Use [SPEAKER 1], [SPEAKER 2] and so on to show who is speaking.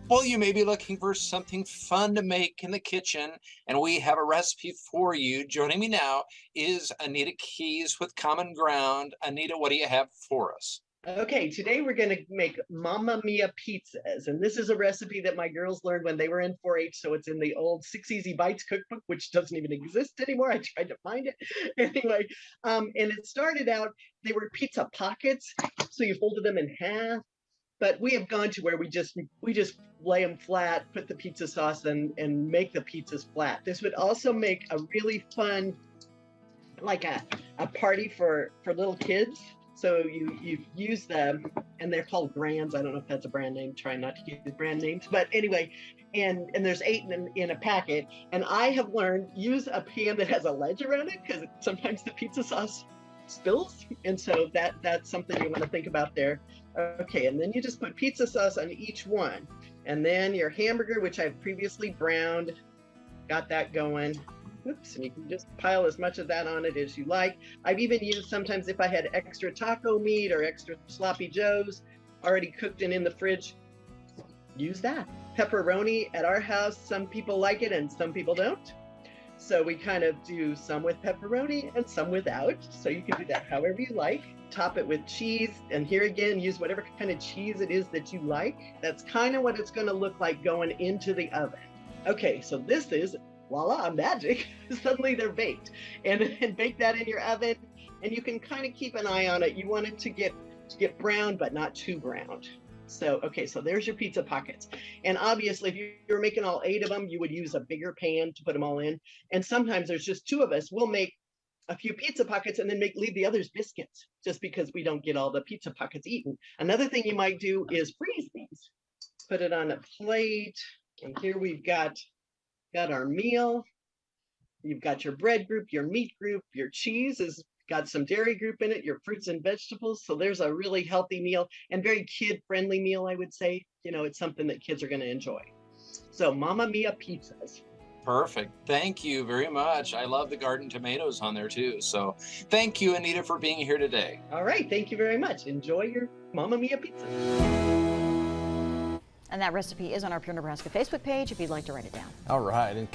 [SPEAKER 1] Well, you may be looking for something fun to make in the kitchen, and we have a recipe for you. Joining me now is Anita Keys with Common Ground. Anita, what do you have for us?
[SPEAKER 2] Okay, today we're going to make Mamma Mia pizzas. And this is a recipe that my girls learned when they were in 4-H. So it's in the old 6 Easy Bites cookbook, which doesn't even exist anymore. I tried to find it. Anyway, and it started out, they were pizza pockets. So you folded them in half. But we have gone to where we just lay them flat, put the pizza sauce and make the pizzas flat. This would also make a really fun, like a party for little kids. So you use them, and they're called grands. I don't know if that's a brand name. Try not to use brand names, but anyway, and there's 8 in a packet. And I have learned, use a pan that has a ledge around it, because sometimes the pizza sauce spills, and so that's something you want to think about there. Okay, and then you just put pizza sauce on each one, and then your hamburger, which I've previously browned, got that going. Oops, and you can just pile as much of that on it as you like. I've even used, sometimes if I had extra taco meat or extra sloppy joes already cooked and in the fridge, use that. Pepperoni at our house, some people like it and some people don't. So we kind of do some with pepperoni and some without. So you can do that however you like. Top it with cheese, and here again, use whatever kind of cheese it is that you like. That's kind of what it's going to look like going into the oven. Okay, so this is, voila, magic. Suddenly they're baked, and bake that in your oven, and you can kind of keep an eye on it. You want it to get brown, but not too browned. So, okay, so there's your pizza pockets. And obviously, if you're making all 8 of them, you would use a bigger pan to put them all in. And sometimes there's just 2 of us. We'll make a few pizza pockets and then leave the others biscuits, just because we don't get all the pizza pockets eaten. Another thing you might do is freeze these. Put it on a plate. And here we've got our meal. You've got your bread group, your meat group, your cheese has got some dairy group in it, your fruits and vegetables. So there's a really healthy meal and very kid-friendly meal, I would say. You know, it's something that kids are going to enjoy. So Mamma Mia pizzas.
[SPEAKER 1] Perfect. Thank you very much. I love the garden tomatoes on there too. So thank you, Anita, for being here today.
[SPEAKER 2] All right. Thank you very much. Enjoy your Mamma Mia pizzas.
[SPEAKER 3] And that recipe is on our Pure Nebraska Facebook page if you'd like to write it down.
[SPEAKER 4] All right. And